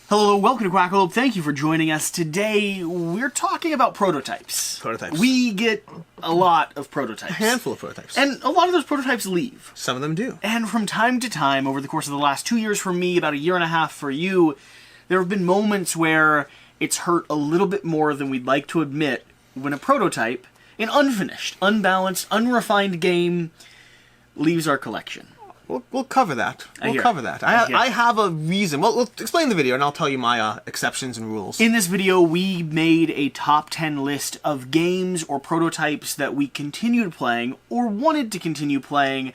Hello, welcome to Quackalope. Thank you for joining us. Today, we're talking about prototypes. We get a lot of prototypes. A handful of prototypes. And a lot of those prototypes leave. Some of them do. And from time to time, over the course of the last 2 years for me, about a year and a half for you, there have been moments where it's hurt a little bit more than we'd like to admit when a prototype, an unfinished, unbalanced, unrefined game, leaves our collection. We'll cover that. I have a reason. Well, we'll explain the video, and I'll tell you my exceptions and rules. In this video, we made a top 10 list of games or prototypes that we continued playing or wanted to continue playing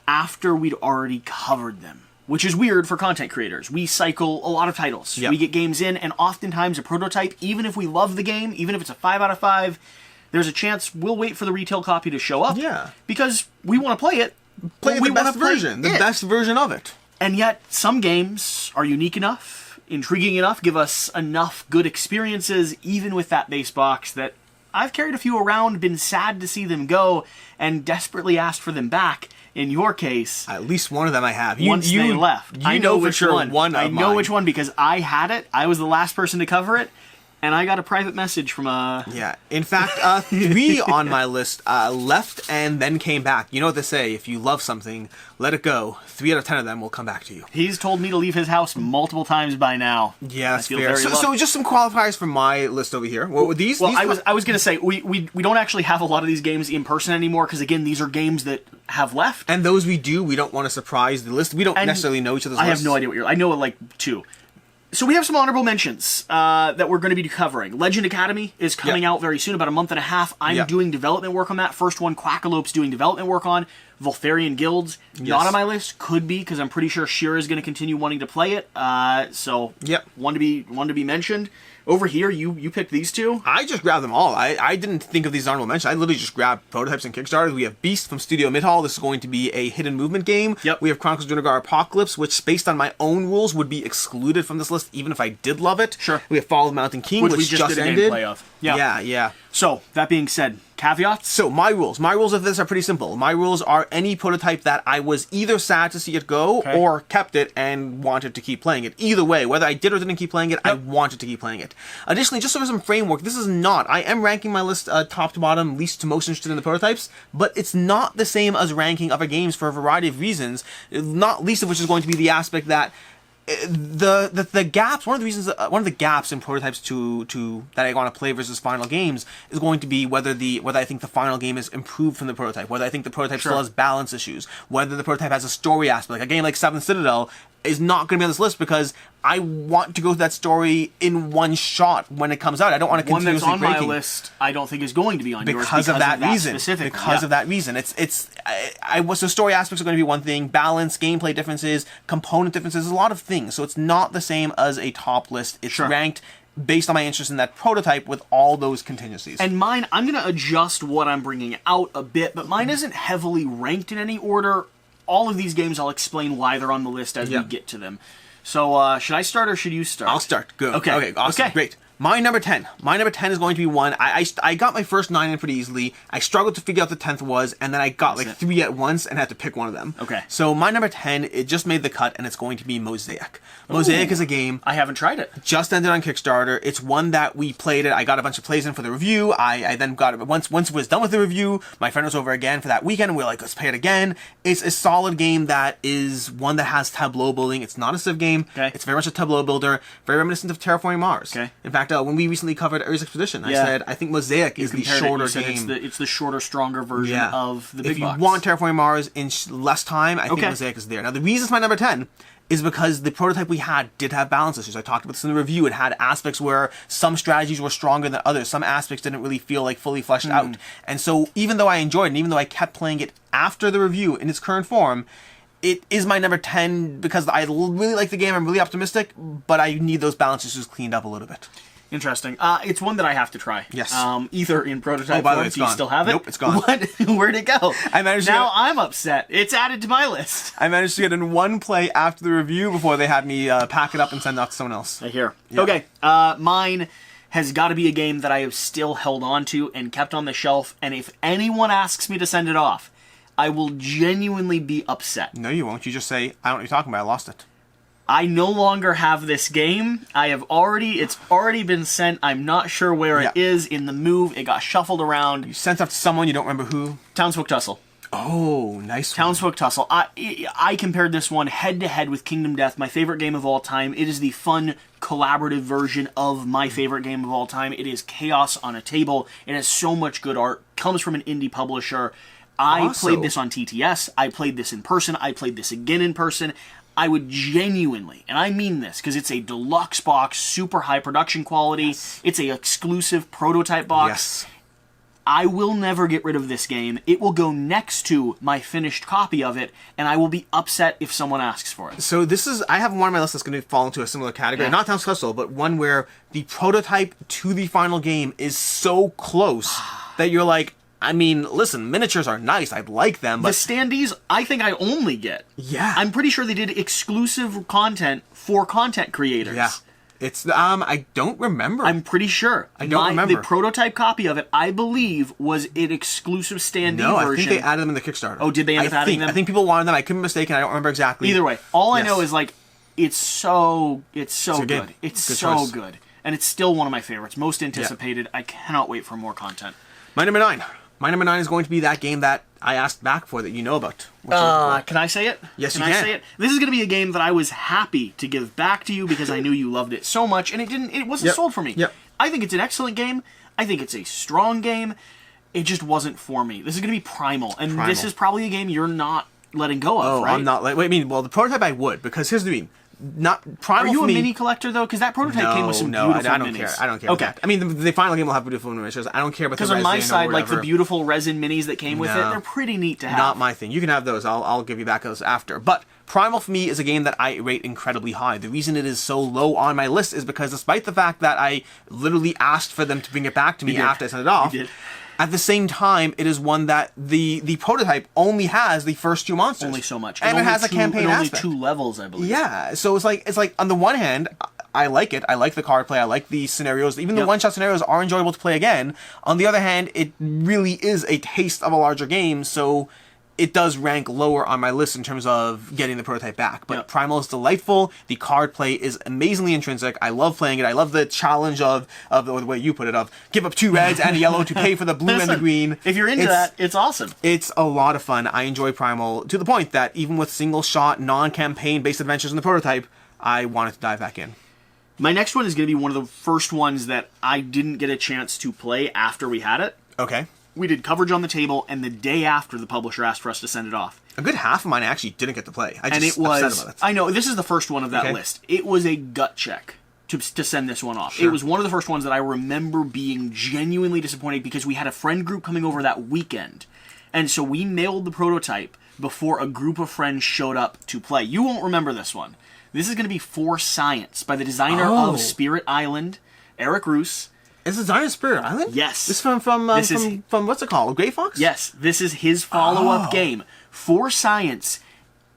after we'd already covered them. Which is weird for content creators. We cycle a lot of titles. Yep. We get games in, and oftentimes a prototype, even if we love the game, even if it's a 5 out of 5, there's a chance we'll wait for the retail copy to show up. Yeah. Because we want to play it. Play the best version. The best version of it. And yet, some games are unique enough, intriguing enough, give us enough good experiences, even with that base box, that I've carried a few around, been sad to see them go, and desperately asked for them back. In your case, at least one of them I have. Once they left. I know which one. I know which one because I had it. I was the last person to cover it. And I got a private message from a... Yeah. In fact, 3 on my list left and then came back. You know what they say, if you love something, let it go. 3 out of 10 of them will come back to you. He's told me to leave his house multiple times by now. Yeah, that's fair. So just some qualifiers from my list over here. What were these? Well, I was going to say, we don't actually have a lot of these games in person anymore, because again, these are games that have left. And those we don't want to surprise the list. We don't necessarily know each other's lists. I have no idea what I know like 2. So we have some honorable mentions that we're going to be covering. Legend Academy is coming out very soon, about a month and a half. I'm doing development work on that. First one, Quackalope's doing development work on. Voltharian Guilds, not on my list. Could be, because I'm pretty sure Shira is going to continue wanting to play it. So, one to be mentioned. Over here, you picked these 2? I just grabbed them all. I didn't think of these honorable mentions. I literally just grabbed prototypes and Kickstarters. We have Beast from Studio Midhall. This is going to be a hidden movement game. Yep. We have Chronicles of Dunagar Apocalypse, which, based on my own rules, would be excluded from this list, even if I did love it. Sure. We have Fall of the Mountain King, which we just did ended. Gameplay of. Yeah. So, that being said, caveats? So, my rules of this are pretty simple. My rules are any prototype that I was either sad to see it go or kept it and wanted to keep playing it. Either way, whether I did or didn't keep playing it, I wanted to keep playing it. Additionally, just so for some framework, this is not, I am ranking my list top to bottom, least to most interested in the prototypes, but it's not the same as ranking other games for a variety of reasons, not least of which is going to be the aspect that the gaps, one of the gaps in prototypes to that I want to play versus final games is going to be whether I think the final game is improved from the prototype, whether I think the prototype still has balance issues, whether the prototype has a story aspect. Like a game like Seventh Citadel is not going to be on this list because I want to go through that story in one shot when it comes out. I don't want to continuously one that's on my list, I don't think is going to be on yours because of that reason. Because of that reason, so story aspects are going to be one thing, balance, gameplay differences, component differences, a lot of things. So it's not the same as a top list. It's ranked based on my interest in that prototype with all those contingencies. And mine, I'm going to adjust what I'm bringing out a bit, but mine isn't heavily ranked in any order. All of these games, I'll explain why they're on the list as we get to them. So, should I start or should you start? I'll start. Good. Okay. Awesome. Great. My number 10. My number 10 is going to be one. I got my first 9 in pretty easily. I struggled to figure out the 10th was, and then I got 3 at once and had to pick one of them. Okay. So my number 10, it just made the cut, and it's going to be Mosaic. Mosaic is a game. I haven't tried it. Just ended on Kickstarter. It's one that we played it. I got a bunch of plays in for the review. I then got it. Once it was done with the review, my friend was over again for that weekend, and we were like, let's play it again. It's a solid game that is one that has tableau building. It's not a Civ game. Okay. It's very much a tableau builder. Very reminiscent of Terraforming Mars. Okay. In fact, when we recently covered Ares Expedition, I said, I think Mosaic is the shorter game. It's the shorter, stronger version of the big box. If you want Terraforming Mars in less time, I think Mosaic is there. Now, the reason it's my number 10 is because the prototype we had did have balance issues. I talked about this in the review. It had aspects where some strategies were stronger than others. Some aspects didn't really feel like fully fleshed out. And so even though I enjoyed it, and even though I kept playing it after the review in its current form, it is my number 10 because I really like the game. I'm really optimistic, but I need those balance issues cleaned up a little bit. Interesting. It's one that I have to try. Yes. Either in prototype by the form. way, it's Do you gone. still have it? Nope, it's gone. What? Where'd it go? I'm upset. It's added to my list. I managed to get in one play after the review before they had me pack it up and send it off to someone else. I hear. Yeah. Okay. Mine has got to be a game that I have still held on to and kept on the shelf, and if anyone asks me to send it off, I will genuinely be upset. No, you won't. You just say, I don't know what you're talking about. I lost it. I no longer have this game. It's already been sent. I'm not sure where it is in the move. It got shuffled around. You sent off to someone, you don't remember who? Townsfolk Tussle. Oh, nice one. Townsfolk Tussle. I compared this one head-to-head with Kingdom Death, my favorite game of all time. It is the fun, collaborative version of my favorite game of all time. It is chaos on a table. It has so much good art. Comes from an indie publisher. I played this on TTS. I played this in person. I played this again in person. I would genuinely, and I mean this, because it's a deluxe box, super high production quality. Yes. It's a exclusive prototype box. Yes. I will never get rid of this game. It will go next to my finished copy of it, and I will be upset if someone asks for it. So I have one on my list that's going to fall into a similar category. Yeah. Not Townsfolk Tussle, but one where the prototype to the final game is so close that you're like, I mean, listen, miniatures are nice. I'd like them, but... The standees, I think I only get. Yeah. I'm pretty sure they did exclusive content for content creators. Yeah. It's, I don't remember. I'm pretty sure. I don't remember. The prototype copy of it, I believe, was an exclusive standee version. No, I think they added them in the Kickstarter. Oh, did they end up adding them? I think people wanted them. I could be mistaken. I don't remember exactly. Either way, all I know is, like, it's so good. It's so good. And it's still one of my favorites. Most anticipated. I cannot wait for more content. My number 9. My number 9 is going to be that game that I asked back for that you know about. Can I say it? Yes, can I say it? This is going to be a game that I was happy to give back to you because I knew you loved it so much, and it wasn't sold for me. Yep. I think it's an excellent game. I think it's a strong game. It just wasn't for me. This is going to be Primal, and this is probably a game you're not letting go of, right? I'm not. The prototype I would, because here's the thing. Not Primal. Are you for a me, mini collector though? Because that prototype came with some beautiful I don't minis. care. I don't care. Okay. I mean, the final game will have beautiful miniatures. I don't care about because on my side, like the beautiful resin minis that came with it, they're pretty neat to have. Not my thing. You can have those. I'll give you back those after. But Primal for me is a game that I rate incredibly high. The reason it is so low on my list is because despite the fact that I literally asked for them to bring it back to me after I sent it off. You did. At the same time, it is one that the prototype only has the first 2 monsters. Only so much. And it has a campaign aspect. Only 2 levels, I believe. Yeah, so it's like on the one hand, I like it. I like the card play. I like the scenarios. Even the one-shot scenarios are enjoyable to play again. On the other hand, it really is a taste of a larger game, so it does rank lower on my list in terms of getting the prototype back. But Primal is delightful. The card play is amazingly intrinsic. I love playing it. I love the challenge of the way you put it, of give up 2 reds and a yellow to pay for the blue and the green. If you're into that, it's awesome. It's a lot of fun. I enjoy Primal to the point that even with single-shot, non-campaign based adventures in the prototype, I wanted to dive back in. My next one is going to be one of the first ones that I didn't get a chance to play after we had it. Okay. We did coverage on the table, and the day after, the publisher asked for us to send it off. A good half of mine I actually didn't get to play. Upset about it. I know, this is the first one of that list. It was a gut check to send this one off. Sure. It was one of the first ones that I remember being genuinely disappointed because we had a friend group coming over that weekend. And so we mailed the prototype before a group of friends showed up to play. You won't remember this one. This is going to be For Science by the designer of Spirit Island, Eric Roos. Is it designer of Spirit Island? Yes. This is from what's it called? Grey Fox? Yes. This is his follow-up game. For Science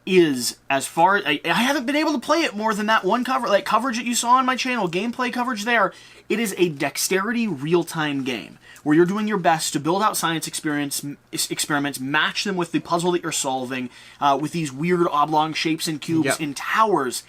is, as far as... I haven't been able to play it more than that one coverage that you saw on my channel, gameplay coverage there. It is a dexterity real-time game where you're doing your best to build out science experiments, match them with the puzzle that you're solving, with these weird oblong shapes and cubes in towers.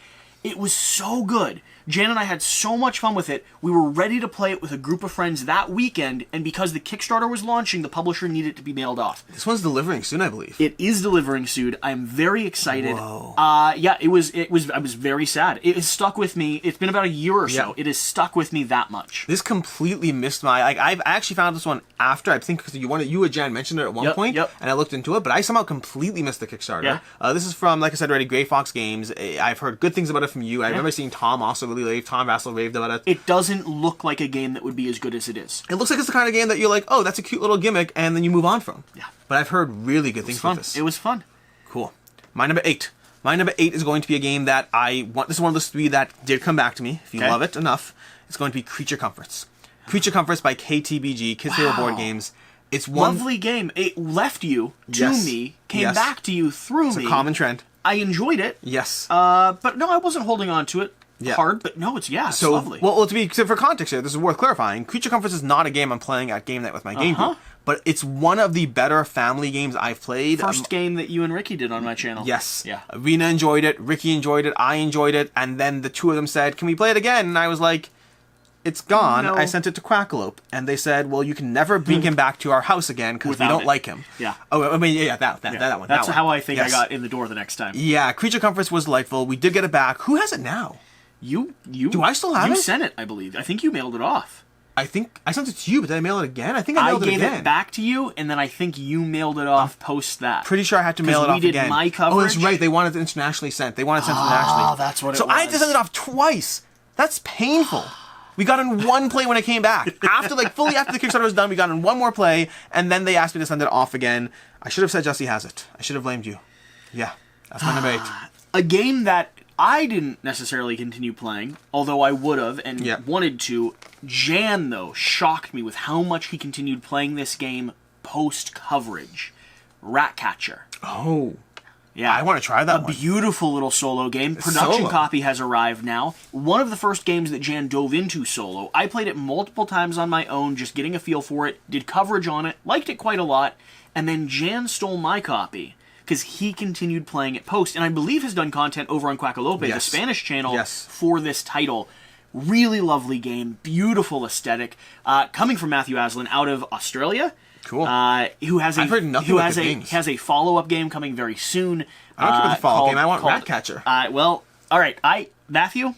It was so good. Jan and I had so much fun with it. We were ready to play it with a group of friends that weekend, and because the Kickstarter was launching, the publisher needed it to be mailed off. This one's delivering soon, I believe. It is delivering soon. I'm very excited. Whoa. I was very sad. It has stuck with me. It's been about a year or so. It has stuck with me that much. This completely missed my... I actually found this one after, I think, because you and Jan mentioned it at one point, and I looked into it, but I somehow completely missed the Kickstarter. This is from, like I said already, Grey Fox Games. I've heard good things about it from you. I remember seeing Tom also really rave. Tom Vassell raved about it. It doesn't look like a game that would be as good as it is. It looks like it's the kind of game that you're like, oh, that's a cute little gimmick, and then you move on from. Yeah. But I've heard really good things about this. It was fun. Cool. My number 8. My number 8 is going to be a game that I want. This is one of those 3 that did come back to me. If you love it enough, it's going to be Creature Comforts. Creature Comforts by KTBG, Kids Table Board Games. It's one lovely game. It left you to me, came back to you through me. It's a common trend. I enjoyed it. Yes. But no, I wasn't holding on to it. hard, but no, it's it's So, lovely. well, for context here, this is worth clarifying. Creature Comforts is not a game I'm playing at game night with my game group, but it's one of the better family games I've played. First game that you and Ricky did on my channel. Yes. Yeah. Rena enjoyed it, Ricky enjoyed it, I enjoyed it, and then the two of them said, "Can we play it again?" And I was like, "It's gone." No. I sent it to Quackalope, and they said, "Well, you can never bring him back to our house again because we don't like him." Yeah. Oh, I mean, that one. That's that how one. I think I got in the door the next time. Yeah, Creature Comforts was delightful. We did get it back. Who has it now? You. Do I still have it? You sent it, I believe. I think you mailed it off. I think I sent it to you, but did I mail it again? I think I mailed it again. I gave it back to you, and then I think you mailed it off post that. Pretty sure I had to mail it off again. We did my coverage. Oh, that's right. They wanted it internationally sent. They wanted it sent internationally. Oh, that's what it was. So I had to send it off twice. That's painful. We got in one play when it came back. After the Kickstarter was done, we got in one more play, and then they asked me to send it off again. I should have said Jesse has it. I should have blamed you. Yeah, that's my number 8. A game that I didn't necessarily continue playing, although I would have and wanted to. Jan, though, shocked me with how much he continued playing this game post-coverage. Ratcatcher. Oh. Yeah, I want to try that one. A beautiful little solo game. Production copy has arrived now. One of the first games that Jan dove into solo. I played it multiple times on my own, just getting a feel for it, did coverage on it, liked it quite a lot, and then Jan stole my copy because he continued playing it post, and I believe has done content over on Quackalope, the Spanish channel, for this title. Really lovely game, beautiful aesthetic, coming from Matthew Aslan out of Australia. Cool. Who has I've heard nothing but good things. Has a follow-up game coming very soon. I don't care about the follow-up game. I want Ratcatcher. Well, all right. Matthew,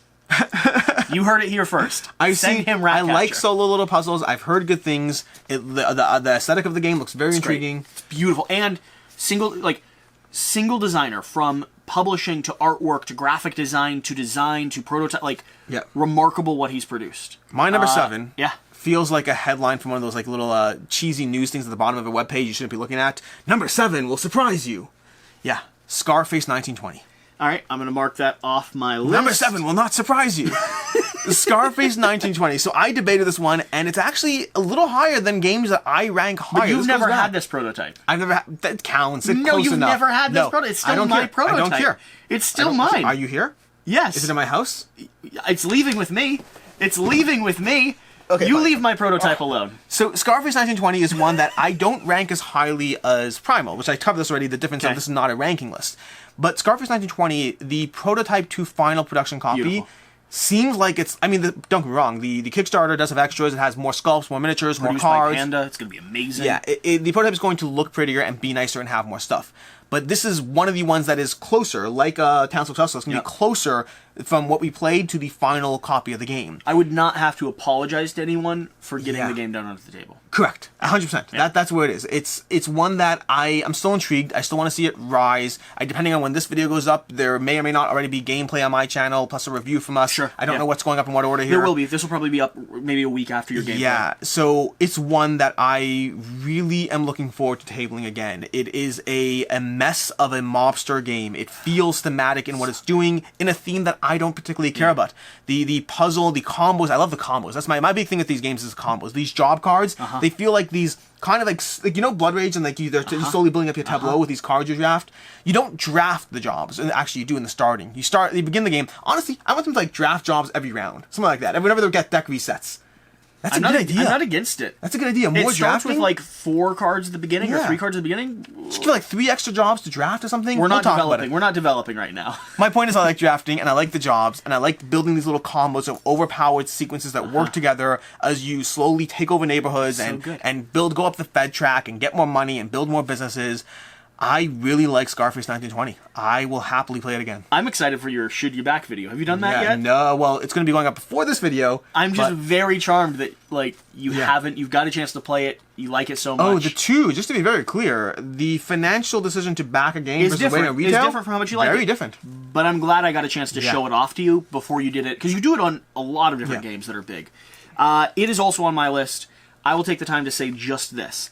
you heard it here first. Send him Ratcatcher. I like solo little puzzles. I've heard good things. The aesthetic of the game looks very intriguing. It's beautiful and single designer from publishing to artwork to graphic design to prototype. Remarkable what he's produced. My number 7. Yeah. Feels like a headline from one of those little cheesy news things at the bottom of a webpage you shouldn't be looking at. Number 7 will surprise you. Yeah, Scarface 1920. All right, I'm going to mark that off my list. Number 7 will not surprise you. Scarface 1920. So I debated this one, and it's actually a little higher than games that I rank higher. But you've never had this prototype. I've never had... That counts. No, you've never had this prototype. It's still my prototype. I don't care. It's still mine. Are you here? Yes. Is it in my house? It's leaving with me. Okay, you leave my prototype alone. So Scarface 1920 is one that I don't rank as highly as Primal, which I covered this already, the difference of this is not a ranking list. But Scarface 1920, the prototype to final production copy, seems like it's... I mean, don't get me wrong, the Kickstarter does have extras. It has more sculpts, more miniatures, more cards. By Panda. It's going to be amazing. Yeah, the prototype is going to look prettier and be nicer and have more stuff. But this is one of the ones that is closer, like Townsfolk Tussle. It's going to be closer from what we played to the final copy of the game. I would not have to apologize to anyone for getting the game done onto the table. Correct. 100%. Yeah. That's where it is. It's one that I'm still intrigued. I still want to see it rise. Depending on when this video goes up, there may or may not already be gameplay on my channel, plus a review from us. Sure. I don't know what's going up in what order here. There will be. This will probably be up maybe a week after your gameplay. Yeah. So it's one that I really am looking forward to tabling again. It is a mess of a mobster game. It feels thematic in what it's doing, in a theme that I don't particularly care about. The puzzle, the combos. I love the combos. That's my big thing with these games is combos. These job cards, they feel like these kind of like Blood Rage, and you're slowly building up your tableau with these cards you draft. You don't draft the jobs, and actually you do in the starting. You begin the game. Honestly, I want them to draft jobs every round, something like that. Whenever they get deck resets. That's a good idea. I'm not against it. That's a good idea. More it starts drafting with 4 cards at the beginning or 3 cards at the beginning. Just give 3 extra jobs to draft or something. We're not developing. We're not developing right now. My point is I like drafting and I like the jobs and I like building these little combos of overpowered sequences that work together as you slowly take over neighborhoods and go up the Fed track and get more money and build more businesses. I really like Scarface 1920. I will happily play it again. I'm excited for your Should You Back video. Have you done that yet? No, well, it's going to be going up before this video. I'm just very charmed that you've got a chance to play it. You like it so much. Oh, just to be very clear, the financial decision to back a game versus waiting on retail is different from how much you like it. Very different. But I'm glad I got a chance to show it off to you before you did it, because you do it on a lot of different games that are big. It is also on my list. I will take the time to say just this.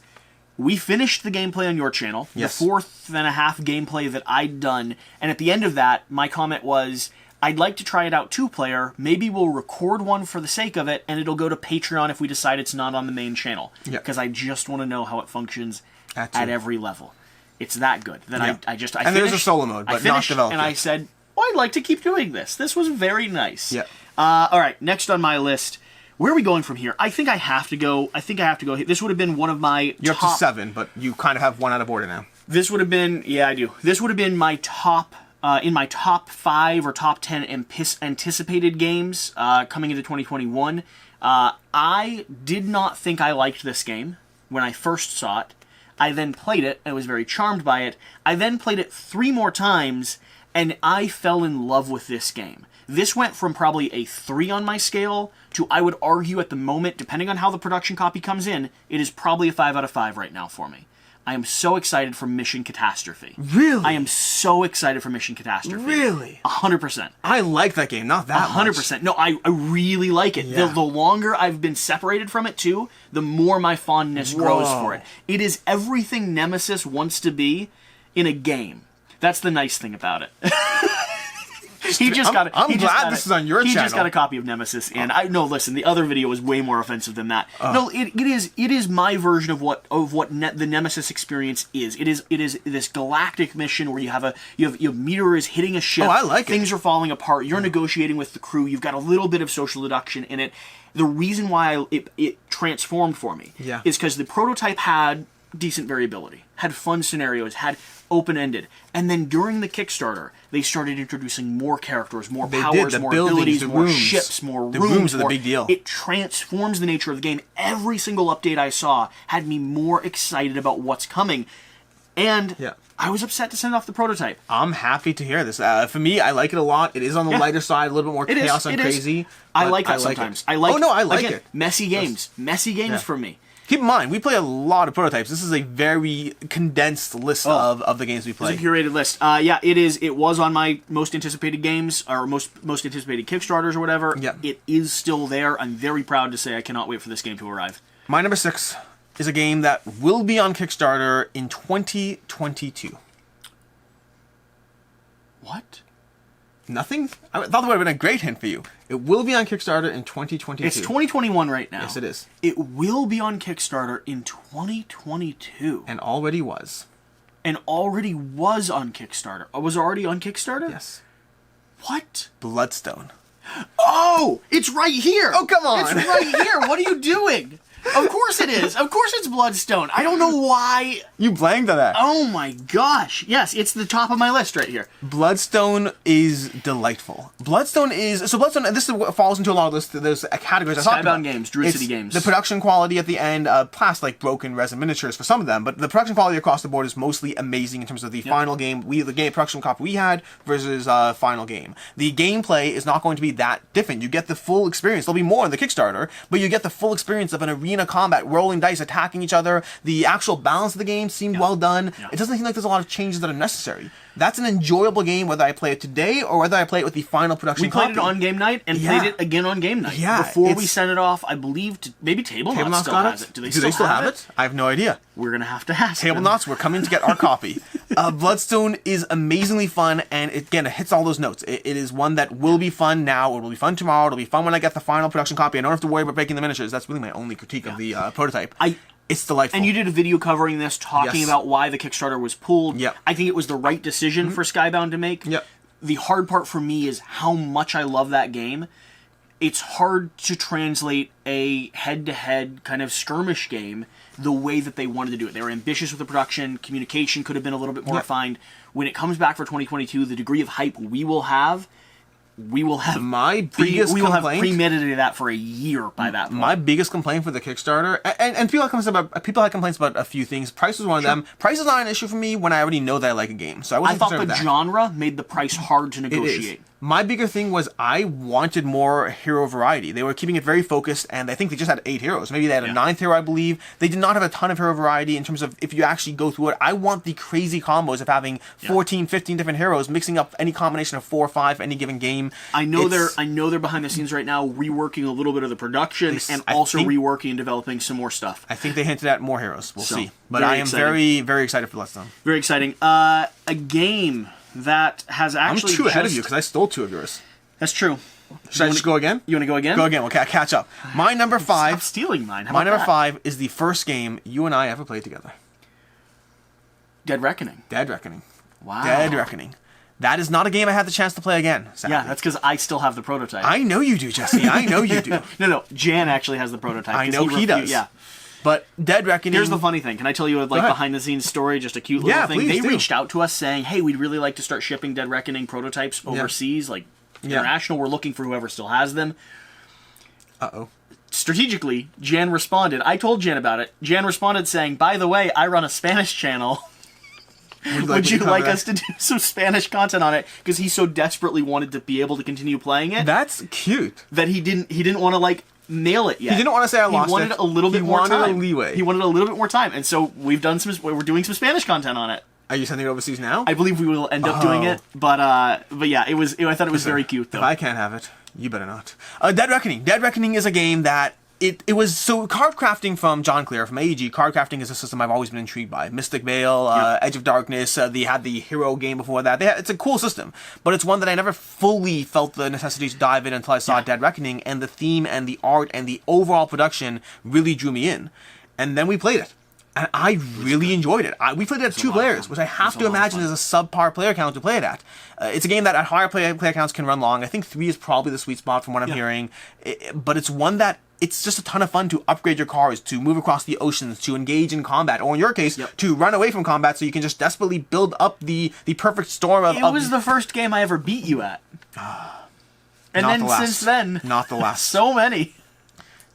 We finished the gameplay on your channel, the 4th and a half gameplay that I'd done, and at the end of that, my comment was, I'd like to try it out 2-player, maybe we'll record one for the sake of it, and it'll go to Patreon if we decide it's not on the main channel. Because I just want to know how it functions at every level. It's that good. Then I and there's a solo mode, but not developed and I said, I'd like to keep doing this. This was very nice. Yeah. All right, next on my list. Where are we going from here? I think I have to go. This would have been one of my You're top... up to 7, but you kind of have one out of order now. This would have been... Yeah, I do. This would have been my top... in my top 5 or top 10 anticipated games coming into 2021. I did not think I liked this game when I first saw it. I then played it and was very charmed by it. I then played it 3 more times, and I fell in love with this game. This went from probably a 3 on my scale to, I would argue at the moment, depending on how the production copy comes in, it is probably a 5 out of 5 right now for me. I am so excited for Mission Catastrophe. Really? I am so excited for Mission Catastrophe. Really? 100%. I like that game, not that 100%. much. No, I really like it. Yeah. The longer I've been separated from it, too, the more my fondness grows for it. It is everything Nemesis wants to be in a game. That's the nice thing about it. I'm glad this is on your channel. He just got a copy of Nemesis, and listen, the other video was way more offensive than that. No, it is my version of what the Nemesis experience is. It is this galactic mission where you have meteors hitting a ship. Oh, I like it. Things are falling apart. You're negotiating with the crew. You've got a little bit of social deduction in it. The reason why it transformed for me is because the prototype had decent variability, had fun scenarios, had open-ended, and then during the Kickstarter, they started introducing more characters, more powers, more abilities, more ships, more rooms. The rooms are the big deal. It transforms the nature of the game. Every single update I saw had me more excited about what's coming, and I was upset to send off the prototype. I'm happy to hear this. For me, I like it a lot. It is on the lighter side, a little bit more chaos and crazy. I like that sometimes. I like it. Messy games. Messy games for me. Keep in mind, we play a lot of prototypes. This is a very condensed list of the games we play. It's a curated list. It is. It was on my most anticipated games, or most anticipated Kickstarters or whatever. Yeah. It is still there. I'm very proud to say I cannot wait for this game to arrive. My number 6 is a game that will be on Kickstarter in 2022. What? Nothing? I thought that would have been a great hint for you. It will be on Kickstarter in 2022. It's 2021 right now. Yes, it is. It will be on Kickstarter in 2022. And already was. And already was on Kickstarter. Was already on Kickstarter? Yes. What? Bloodstone. Oh! It's right here! Oh, come on! It's right here! What are you doing? Of course it is. Of course it's Bloodstone. I don't know why. You blanked on that. Oh my gosh. Yes, it's the top of my list right here. Bloodstone is delightful. Bloodstone, and this falls into a lot of those categories I talked about. Skybound games, Druid City games. The production quality at the end, plus like broken resin miniatures for some of them, but the production quality across the board is mostly amazing in terms of the final game. The game production copy we had versus final game. The gameplay is not going to be that different. You get the full experience. There'll be more in the Kickstarter, but you get the full experience of an arena combat, rolling dice, attacking each other. The actual balance of the game seemed well done. It doesn't seem like there's a lot of changes that are necessary. That's an enjoyable game, whether I play it today or whether I play it with the final production copy. We played it on game night and played it again on game night. Yeah, before we sent it off, I believe, maybe Tablenauts still has it. Do they still have it? I have no idea. We're going to have to ask Tablenauts, we're coming to get our copy. Bloodstone is amazingly fun, and it hits all those notes. It is one that will be fun now, it will be fun tomorrow, it'll be fun when I get the final production copy. I don't have to worry about breaking the miniatures. That's really my only critique of the prototype. It's delightful. And you did a video covering this, talking about why the Kickstarter was pulled. Yep. I think it was the right decision for Skybound to make. Yep. The hard part for me is how much I love that game. It's hard to translate a head-to-head kind of skirmish game the way that they wanted to do it. They were ambitious with the production. Communication could have been a little bit more refined. When it comes back for 2022, the degree of hype we will have premeditated that for a year by that point. My biggest complaint for the Kickstarter, and people had complaints about a few things. Price was one of them. Price is not an issue for me when I already know that I like a game. So I thought the genre made the price hard to negotiate. My bigger thing was I wanted more hero variety. They were keeping it very focused, and I think they just had 8 heroes. Maybe they had a 9th hero, I believe. They did not have a ton of hero variety in terms of if you actually go through it. I want the crazy combos of having 14, 15 different heroes, mixing up any combination of 4 or 5 any given game. I know they're behind the scenes right now reworking a little bit of the production and also reworking and developing some more stuff. I think they hinted at more heroes. We'll see. But I am very, very excited for Bloodstone. Very exciting. A game that has actually I'm 2 ahead of you because I stole 2 of yours. That's true. Should I just go again? You want to go again? Go again. Okay, I'll catch up. My number 5... Stop stealing mine. My number 5 is the first game you and I ever played together. Dead Reckoning. Dead Reckoning. Wow. Dead Reckoning. That is not a game I had the chance to play again, sadly. Yeah, that's because I still have the prototype. I know you do, Jesse. I know you do. No, Jan actually has the prototype. I know he does. Yeah. But Dead Reckoning... Here's the funny thing. Can I tell you a behind-the-scenes story? Just a cute little thing. They reached out to us saying, hey, we'd really like to start shipping Dead Reckoning prototypes overseas, international. We're looking for whoever still has them. Uh-oh. Strategically, Jan responded. I told Jan about it. Jan responded saying, by the way, I run a Spanish channel. Would you like us to do some Spanish content on it? Because he so desperately wanted to be able to continue playing it. That's cute. That he didn't want to nail it yet. He didn't want to say I lost it. He wanted a little bit more time. He wanted a leeway. He wanted a little bit more time, and so we're doing some Spanish content on it. Are you sending it overseas now? I believe we will end up doing it, but yeah, I thought it was very cute though. If I can't have it, you better not. Dead Reckoning. Dead Reckoning is a game that it was so card crafting from John Clear from AEG. Card crafting is a system I've always been intrigued by. Mystic Vale, Edge of Darkness. They had the Hero game before that. It's a cool system, but it's one that I never fully felt the necessity to dive in until I saw Dead Reckoning, and the theme and the art and the overall production really drew me in. And then we played it. And I really enjoyed it. We played it at 2 players, which I have to imagine is a subpar player count to play it at. It's a game that at higher player counts can run long. I think 3 is probably the sweet spot from what I'm hearing. But it's one that it's just a ton of fun to upgrade your cars, to move across the oceans, to engage in combat, or in your case, to run away from combat so you can just desperately build up the perfect storm of... It was the first game I ever beat you at. And then since then... Not the last. So many.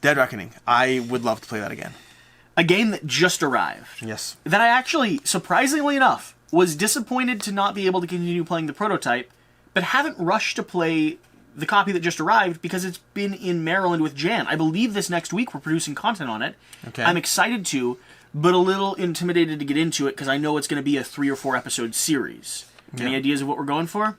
Dead Reckoning. I would love to play that again. A game that just arrived. Yes. That I actually, surprisingly enough, was disappointed to not be able to continue playing the prototype, but haven't rushed to play the copy that just arrived because it's been in Maryland with Jan. I believe this next week we're producing content on it. Okay. I'm excited to, but a little intimidated to get into it because I know it's going to be a 3 or 4 episode series. Any ideas of what we're going for?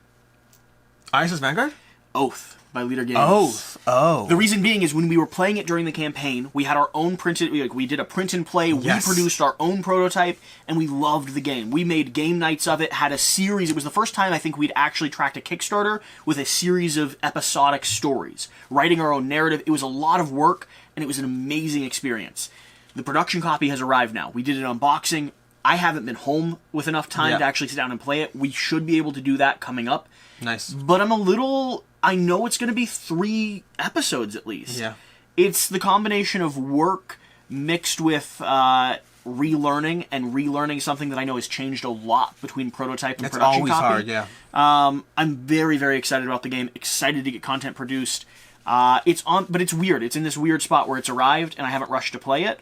ISS Vanguard? Oath by Leader Games. Oath. Oh. The reason being is when we were playing it during the campaign, we had our own printed... we did a print and play, we produced our own prototype, and we loved the game. We made game nights of it, had a series. It was the first time I think we'd actually tracked a Kickstarter with a series of episodic stories. Writing our own narrative. It was a lot of work, and it was an amazing experience. The production copy has arrived now. We did an unboxing. I haven't been home with enough time to actually sit down and play it. We should be able to do that coming up. Nice. But I'm a little... I know it's going to be 3 episodes at least. Yeah. It's the combination of work mixed with relearning, and relearning something that I know has changed a lot between prototype and production copy. It's always hard, yeah. I'm very, very excited about the game. Excited to get content produced. But it's weird. It's in this weird spot where it's arrived, and I haven't rushed to play it.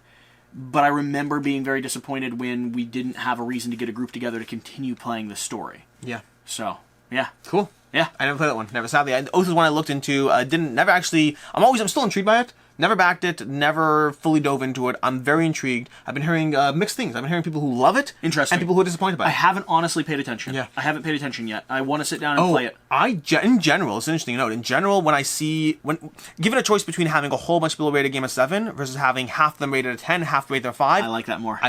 But I remember being very disappointed when we didn't have a reason to get a group together to continue playing the story. Yeah. So, yeah. Cool. Yeah. I never played that one. Never, sadly. Oath is one I looked into. Never actually... I'm still intrigued by it. Never backed it. Never fully dove into it. I'm very intrigued. I've been hearing mixed things. I've been hearing people who love it. Interesting. And people who are disappointed by it. I haven't honestly paid attention. Yeah. I haven't paid attention yet. I want to sit down and play it. In general, it's an interesting note. In general, given a choice between having a whole bunch of people rated a game at 7 versus having half of them rated a 10, half rated a 5. I like that more.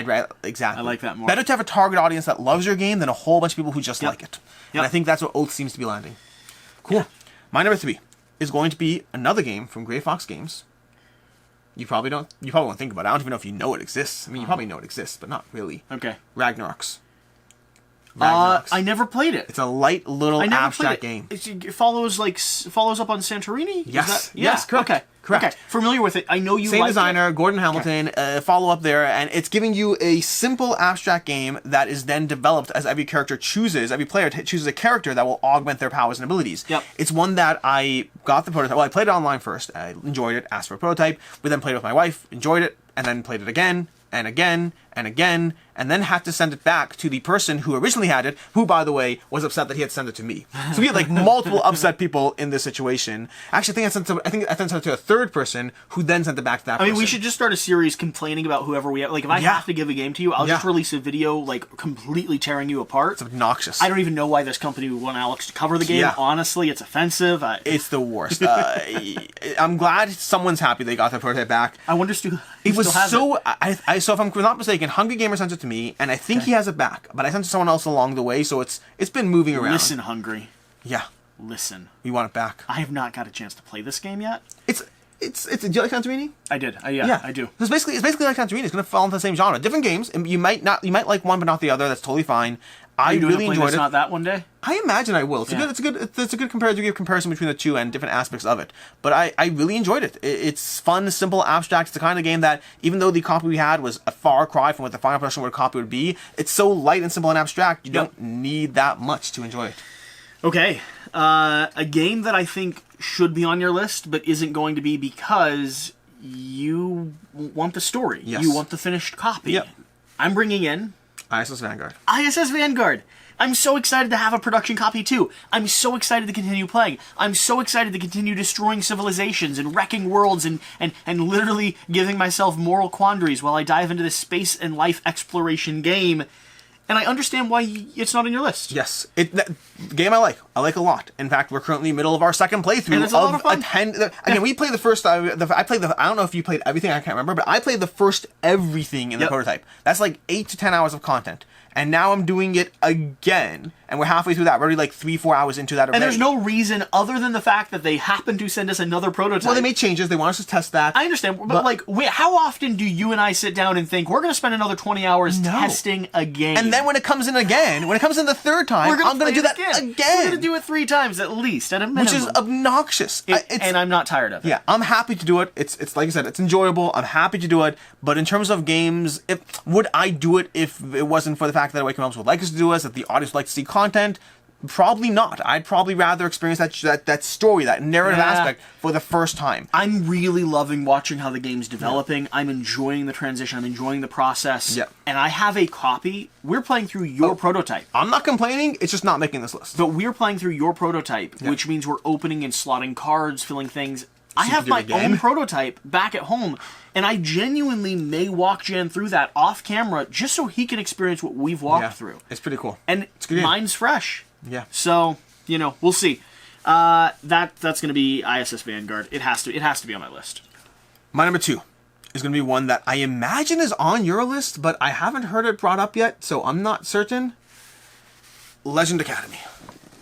Exactly. I like that more. Better to have a target audience that loves your game than a whole bunch of people who just like it. Yep. And I think that's what Oath seems to be landing. Cool. Yeah. My number 3 is going to be another game from Grey Fox Games. You probably won't think about it. I don't even know if you know it exists. I mean, you probably know it exists, but not really. Okay. Ragnarocks. I never played it. It's a light little abstract game. It follows up on Santorini? Yes. Yes, correct. Okay. Correct. Okay. Familiar with it. I know you Same liked designer, it. Gordon Hamilton, follow up there, and it's giving you a simple abstract game that is then developed as every player chooses a character that will augment their powers and abilities. Yep. It's one that I got the prototype. Well, I played it online first. I enjoyed it, asked for a prototype. We then played it with my wife, enjoyed it, and then played it again, and again, and again, and then had to send it back to the person who originally had it, who, by the way, was upset that he had sent it to me. So we had multiple upset people in this situation. Actually, I think I sent it to a third person who then sent it back to that person. I mean, we should just start a series complaining about whoever we have. If I have to give a game to you, I'll just release a video completely tearing you apart. It's obnoxious. I don't even know why this company would want Alex to cover the game. Yeah. Honestly, it's offensive. It's the worst. I'm glad someone's happy they got their prototype back. I wonder Stu. It was so. So if I'm not mistaken, Hungry Gamer sent it to me, and I think he has it back. But I sent it to someone else along the way, so it's been moving around. Listen, Hungry. Yeah. Listen. We want it back. I have not got a chance to play this game yet. Do you like Santorini? I did. Yeah, I do. It's basically like Santorini. It's going to fall into the same genre. Different games. And you might like one but not the other. That's totally fine. I really enjoyed it. Not that one day. I imagine I will. It's a good comparison between the two and different aspects of it. But I really enjoyed it. It's fun, simple, abstract. It's the kind of game that, even though the copy we had was a far cry from what the final production word copy would be, it's so light and simple and abstract. You don't need that much to enjoy it. Okay, a game that I think should be on your list, but isn't going to be because you want the story. Yes. You want the finished copy. Yep. I'm bringing in ISS Vanguard. ISS Vanguard. I'm so excited to have a production copy too. I'm so excited to continue playing. I'm so excited to continue destroying civilizations and wrecking worlds and literally giving myself moral quandaries while I dive into this space and life exploration game. And I understand why it's not on your list. Yes. Game I like a lot. In fact, we're currently in the middle of our second playthrough. And it's a lot of fun. Again, we played the first... I don't know if you played everything, I can't remember, but I played the first everything in the prototype. That's like 8 to 10 hours of content. And now I'm doing it again, and we're halfway through that. We're already like 3-4 hours into that already. And there's no reason other than the fact that they happen to send us another prototype. Well, they made changes. They want us to test that. I understand, but like, how often do you and I sit down and think, we're going to spend another 20 hours testing a game? And then when it comes in again, when it comes in the third time, I'm going to do that again. We're going to do it 3 times at least, at a minimum. Which is obnoxious. And I'm not tired of it. Yeah, I'm happy to do it. It's like I said, it's enjoyable. I'm happy to do it. But in terms of games, would I do it if it wasn't for the fact that Awakened Realms would like us to do us, that the audience would like to see content? Probably not. I'd probably rather experience that story, that narrative aspect for the first time. I'm really loving watching how the game's developing. I'm enjoying the transition. I'm enjoying the process. Yeah. And I have a copy. We're playing through your prototype. I'm not complaining. It's just not making this list. But we're playing through your prototype, which means we're opening and slotting cards, filling things. I have my own prototype back at home, and I genuinely may walk Jan through that off camera just so he can experience what we've walked through. It's pretty cool. And mine's fresh. Yeah. So, we'll see. That's going to be ISS Vanguard. It has to be on my list. My number 2 is going to be one that I imagine is on your list, but I haven't heard it brought up yet, so I'm not certain. Legend Academy.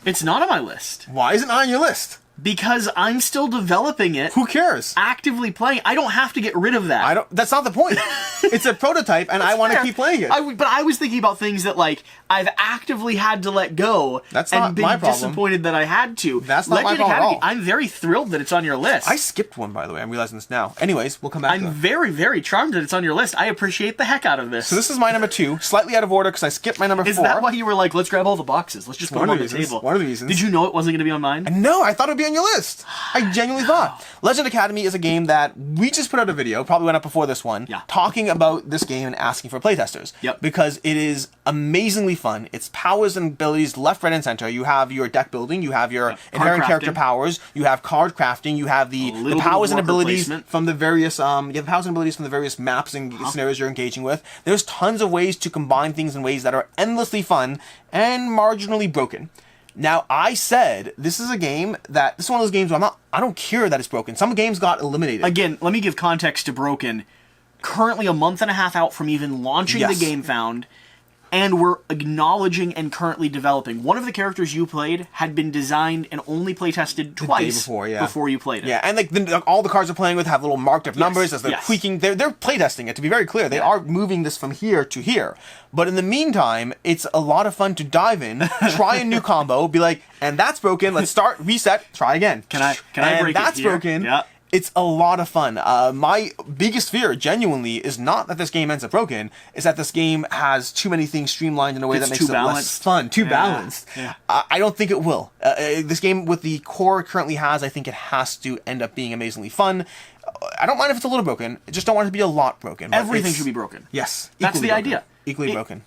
It's not on my list. Why is it not on your list? Because I'm still developing it. Who cares? Actively playing. I don't have to get rid of that. That's not the point. It's a prototype, and I want to keep playing it. But I was thinking about things that, like, I've actively had to let go. That's not and been my problem. Disappointed that I had to. That's not my problem at all. I'm very thrilled that it's on your list. I skipped one, by the way. I'm realizing this now. Anyways, we'll come back to that. I'm very, very charmed that it's on your list. I appreciate the heck out of this. So this is my number 2, slightly out of order because I skipped my number 4. Is that why you were like, let's grab all the boxes? Let's just put them on the table. One of the reasons. Did you know it wasn't going to be on mine? No, I thought it would be on your list. I genuinely thought. Legend Academy is a game that we just put out a video, probably went up before this one, talking about this game and asking for playtesters. Yep. Because it is amazingly fun. Its powers and abilities left, right, and center. You have your deck building, you have your inherent character powers, you have card crafting, you have the powers and abilities from the various maps and scenarios you're engaging with. There's tons of ways to combine things in ways that are endlessly fun and marginally broken. Now, I said this is one of those games where I don't care that it's broken. Some games got eliminated. Again, let me give context to broken. Currently a month and a half out from even launching the Game Found, and we're acknowledging and currently developing. One of the characters you played had been designed and only playtested twice before you played it. Yeah, and all the cards you're playing with have little marked up numbers as they're tweaking. They're playtesting it, to be very clear. They are moving this from here to here. But in the meantime, it's a lot of fun to dive in, try a new combo, be like, and that's broken, let's start, reset, try again. Can I break it here? That's broken. Yeah. It's a lot of fun. My biggest fear, genuinely, is not that this game ends up broken, is that this game has too many things streamlined in a way that makes it less fun, too balanced. Yeah. I don't think it will. This game, with the core it currently has, I think it has to end up being amazingly fun. I don't mind if it's a little broken. I just don't want it to be a lot broken. Everything should be broken. Yes. That's the idea. Equally broken.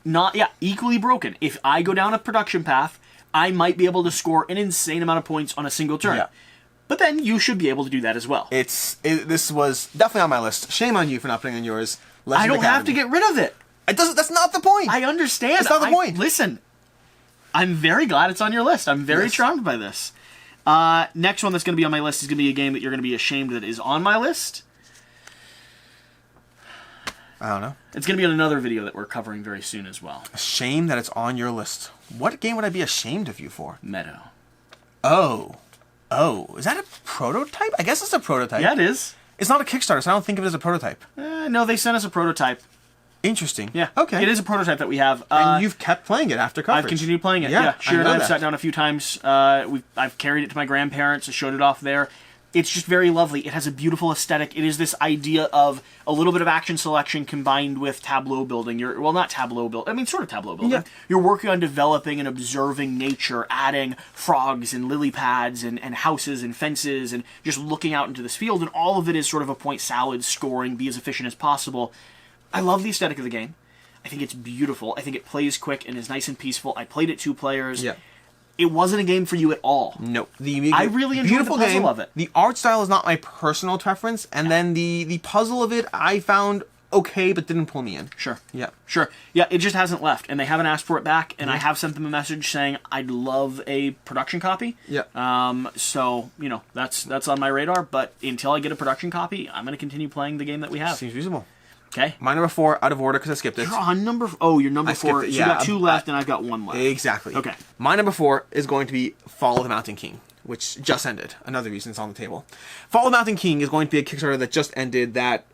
Equally broken. If I go down a production path, I might be able to score an insane amount of points on a single turn. Yeah. But then you should be able to do that as well. This was definitely on my list. Shame on you for not putting on yours. I don't have to get rid of it. That's not the point. I understand. That's not the point. Listen, I'm very glad it's on your list. I'm very charmed by this. Next one that's going to be on my list is going to be a game that you're going to be ashamed that is on my list. I don't know. It's going to be on another video that we're covering very soon as well. Ashamed that it's on your list. What game would I be ashamed of you for? Meadow. Oh, is that a prototype? I guess it's a prototype. Yeah, it is. It's not a Kickstarter, so I don't think of it as a prototype. No, they sent us a prototype. Interesting. Yeah. Okay. It is a prototype that we have. And you've kept playing it after coverage. I've continued playing it. Yeah. Sheer and I've sat down a few times. I've carried it to my grandparents. I showed it off there. It's just very lovely. It has a beautiful aesthetic. It is this idea of a little bit of action selection combined with tableau building. Not tableau building. I mean, sort of tableau building. Yeah. You're working on developing and observing nature, adding frogs and lily pads and houses and fences and just looking out into this field. And all of it is sort of a point salad scoring, be as efficient as possible. I love the aesthetic of the game. I think it's beautiful. I think it plays quick and is nice and peaceful. I played it 2 players. Yeah. It wasn't a game for you at all. No. I really enjoyed the puzzle of it. The art style is not my personal preference, and then the puzzle of it I found okay, but didn't pull me in. Sure. Yeah. Sure. Yeah, it just hasn't left, and they haven't asked for it back, and I have sent them a message saying I'd love a production copy. Yeah. So, that's on my radar, but until I get a production copy, I'm going to continue playing the game that we have. Seems reasonable. Okay. My number 4, out of order because I skipped it. You're on number... Oh, you're number 4. So you got 2 left, and I've got 1 left. Exactly. Okay. My number 4 is going to be Fall of the Mountain King, which just ended. Another reason it's on the table. Fall of the Mountain King is going to be a Kickstarter that just ended that,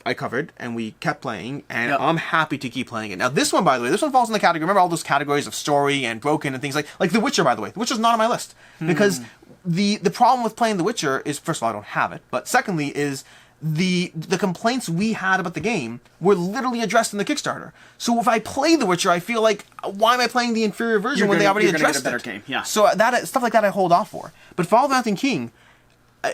I covered, and we kept playing, and I'm happy to keep playing it. Now, this one, by the way, falls in the category... Remember all those categories of story and broken and things like The Witcher, by the way. The Witcher's not on my list. Because the problem with playing The Witcher is, first of all, I don't have it, but secondly is... The complaints we had about the game were literally addressed in the Kickstarter. So if I play The Witcher, I feel like, why am I playing the inferior version when they already addressed get a better game. Yeah. So stuff like that I hold off for. But Fall of the Mountain King,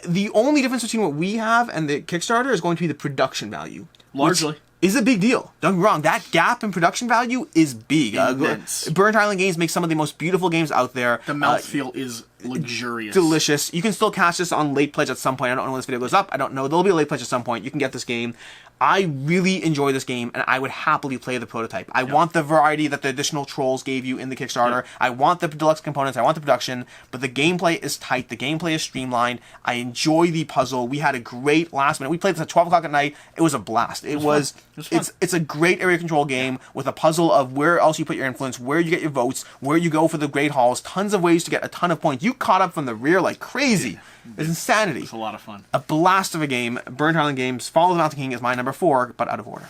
the only difference between what we have and the Kickstarter is going to be the production value. Largely. Is a big deal. Don't get me wrong. That gap in production value is big. Immense. Burnt Island Games makes some of the most beautiful games out there. The mouthfeel is luxurious. Delicious. You can still catch this on late pledge at some point. I don't know when this video goes up. I don't know. There'll be a late pledge at some point. You can get this game. I really enjoy this game, and I would happily play the prototype. I want the variety that the additional trolls gave you in the Kickstarter. I want the deluxe components. I want the production, but the gameplay is tight. The gameplay is streamlined. I enjoy the puzzle. We had a great last minute. We played this at 12 o'clock at night. It was a blast. It's a great area control game with a puzzle of where else you put your influence, where you get your votes, where you go for the great halls, tons of ways to get a ton of points. You caught up from the rear like crazy. It's insanity. It's a lot of fun. A blast of a game. Burnt Island Games. Fall of the Mountain King is my number 4, but out of order.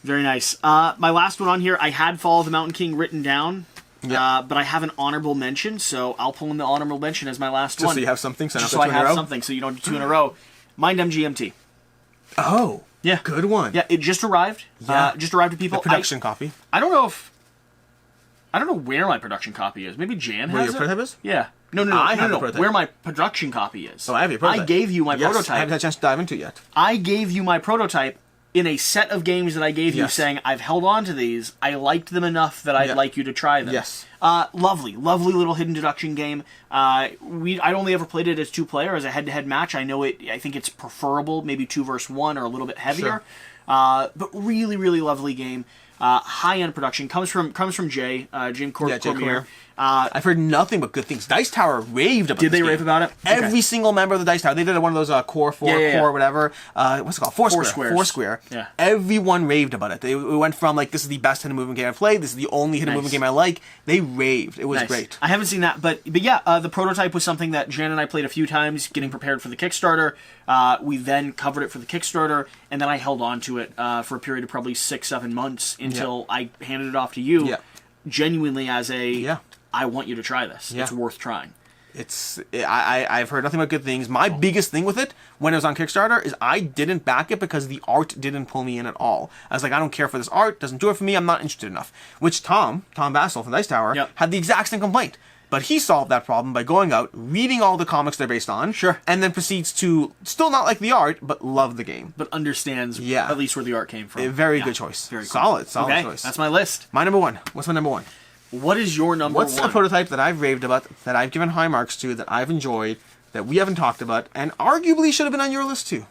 Very nice. My last one on here, I had Fall of the Mountain King written down, but I have an honorable mention, so I'll pull in the honorable mention as my last one. Just so you have something, so I have something, so you don't do 2 in a row. Mind MGMT. Oh. Yeah. Good one. Yeah, it just arrived. Just arrived to people. The production copy. I don't know where my production copy is. Maybe Jan has Where your it? prototype is? Yeah. No. Where my production copy is. Oh, I have your prototype. I gave you my prototype. I haven't had a chance to dive into it yet. I gave you my prototype in a set of games that I gave you saying, I've held on to these. I liked them enough that I'd like you to try them. Yes. Lovely little hidden deduction game. I'd only ever played it as 2-player, as a head-to-head match. I think it's preferable, maybe 2 versus 1 or a little bit heavier. Sure. But really, really lovely game. High-end production. Comes from Jay Cormier. I've heard nothing but good things. Dice Tower raved about it. Did they rave about it? Every single member of the Dice Tower. They did one of those Core whatever. What's it called? Foursquare. Yeah. Everyone raved about it. It went from this is the best hidden movement game I've played. This is the only hidden movement game I like. They raved. It was great. I haven't seen that, but yeah, the prototype was something that Jan and I played a few times, getting prepared for the Kickstarter. We then covered it for the Kickstarter, and then I held on to it for a period of probably 6-7 months until I handed it off to you, genuinely as a, I want you to try this. It's worth trying. I've heard nothing but good things. My biggest thing with it, when it was on Kickstarter, is I didn't back it because the art didn't pull me in at all. I was like, I don't care for this art, doesn't do it for me, I'm not interested enough. Which Tom Bassel from Dice Tower, had the exact same complaint. But he solved that problem by going out, reading all the comics they're based on, and then proceeds to still not like the art, but love the game. But understands at least where the art came from. A very good choice. Very cool. Solid choice. That's my list. My number 1. What's my number 1? What is your number 1? What's the prototype that I've raved about, that I've given high marks to, that I've enjoyed, that we haven't talked about, and arguably should have been on your list too?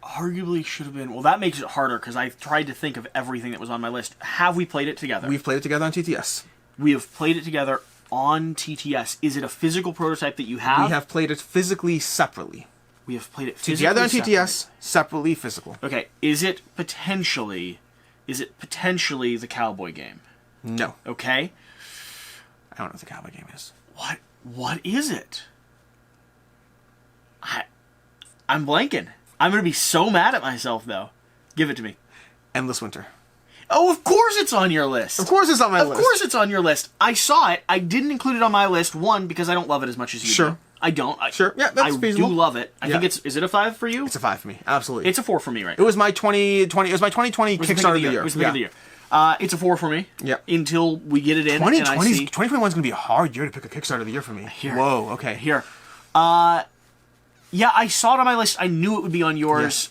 Arguably should have been. Well, that makes it harder because I tried to think of everything that was on my list. Have we played it together? We've played it together on TTS. We have played it together on TTS. Is it a physical prototype that you have? We have played it physically separately. We have played it physically together on TTS, separately physical. Okay, is it potentially the cowboy game? No. Okay. I don't know what the cowboy game is. What is it? I'm blanking. I'm going to be so mad at myself, though. Give it to me. Endless Winter. Oh, of course it's on your list. Of course it's on my list. Of course it's on your list. I saw it. I didn't include it on my list, one, because I don't love it as much as you do. I don't. Sure. Yeah, that's feasible. I do love it. I think it's... Is it a 5 for you? It's a 5 for me. Absolutely. It's a 4 for me right now. It was my 2020... It was my 2020 Kickstarter of the year. It was the beginning of the year. It's a 4 for me. Yep. Until we get it in 2021 is going to be a hard year to pick a Kickstarter of the year for me. Whoa, okay. Here. Yeah, I saw it on my list. I knew it would be on yours.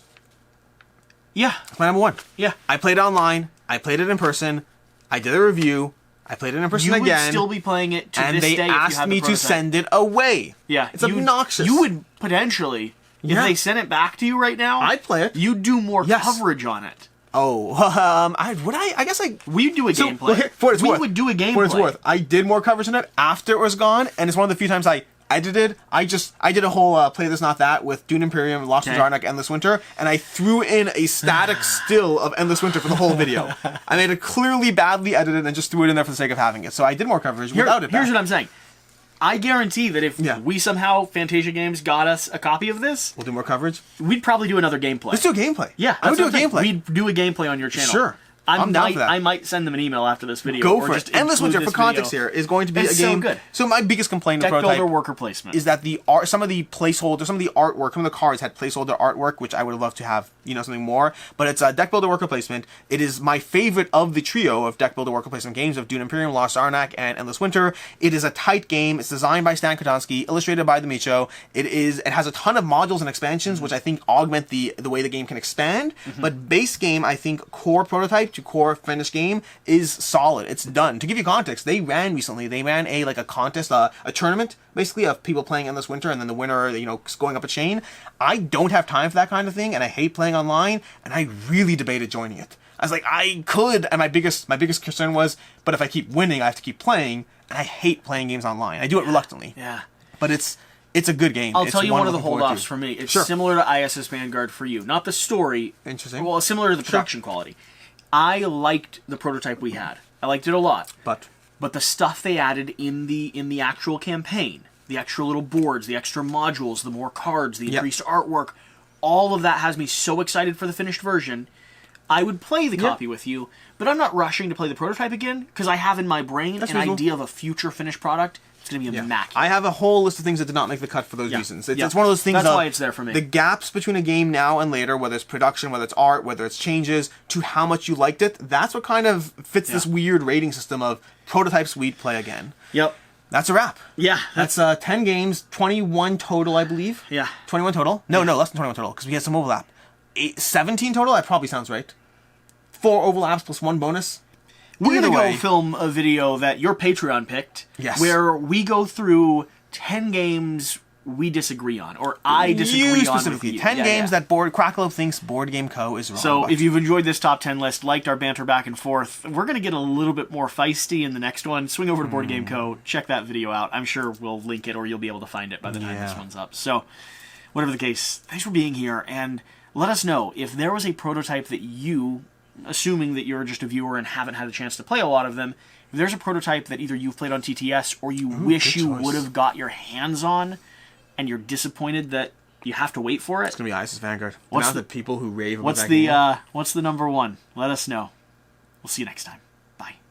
Yeah. It's my number 1. Yeah. I played it online. I played it in person. I did a review. I played it in person again. You would still be playing it to this day if you had the prototype. And they asked me to send it away. Yeah. It's obnoxious. You would potentially, if they sent it back to you right now... I'd play it. You'd do more coverage on it. Oh, I guess we'd do a gameplay. We would do a gameplay. For what it's worth, I did more coverage on it after it was gone, and it's one of the few times I edited. I did a whole Play This Not That with Dune Imperium, Lost in Zarnak, Endless Winter, and I threw in a static still of Endless Winter for the whole video. I made it clearly badly edited and just threw it in there for the sake of having it. So I did more coverage without it. Here's what I'm saying. I guarantee that if we somehow, Fantasia Games, got us a copy of this... We'll do more coverage? We'd probably do another gameplay. Let's do a gameplay. Yeah. I would do a gameplay. We'd do a gameplay on your channel. Sure. I'm down for that. I might send them an email after this video. Go for it. Endless Winter, for context here, is going to be a game... so good. So my biggest complaint of Deck Prototype... builder worker placement. ...is that some of the placeholder, some of the artwork, some of the cards had placeholder artwork, which I would have loved to have, something more. But it's a deck builder worker placement. It is my favorite of the trio of deck builder worker placement games of Dune Imperium, Lost Arnak, and Endless Winter. It is a tight game. It's designed by Stan Kotonsky, illustrated by the Micho. It has a ton of modules and expansions, which I think augment the way the game can expand. But base game, I think, core prototype to core finished game is solid. It's done. To give you context, they ran a contest, a tournament, basically, of people playing Endless Winter, and then the winner, going up a chain. I don't have time for that kind of thing, and I hate playing online, and I really debated joining it. I was like, I could, and my biggest concern was, but if I keep winning, I have to keep playing, and I hate playing games online. I do it reluctantly. Yeah. But it's a good game. I'll tell you one of the holdoffs for me. It's similar to ISS Vanguard for you. Not the story. Interesting. Well, similar to the production quality. I liked the prototype we had. I liked it a lot. But the stuff they added in the actual campaign, the extra little boards, the extra modules, the more cards, the increased artwork, all of that has me so excited for the finished version. I would play the copy with you, but I'm not rushing to play the prototype again, because I have in my brain an idea of a future finished product. It's going to be immaculate. I have a whole list of things that did not make the cut for those reasons. It's one of those things. That's why it's there for me. The gaps between a game now and later, whether it's production, whether it's art, whether it's changes, to how much you liked it, that's what kind of fits this weird rating system of prototype sweet, play again. Yep. That's a wrap. Yeah. That's 10 games, 21 total, I believe. Yeah. 21 total? No, less than 21 total, because we had some overlap. 17 total? That probably sounds right. 4 overlaps plus 1 bonus. We're going to go film a video that your Patreon picked, where we go through 10 games we disagree on, or I disagree on specifically. With you. 10 games that Quackalope thinks Board Game Co. is wrong. So if you've enjoyed this top 10 list, liked our banter back and forth, we're going to get a little bit more feisty in the next one. Swing over to Board Game Co., check that video out. I'm sure we'll link it, or you'll be able to find it by the time this one's up. So, whatever the case, thanks for being here, and let us know if there was a prototype that you... assuming that you're just a viewer and haven't had a chance to play a lot of them, if there's a prototype that either you've played on TTS or you wish you would have got your hands on, and you're disappointed that you have to wait for it, it's gonna be ISS Vanguard. What's the people who rave about what's the number one? Let us know. We'll see you next time.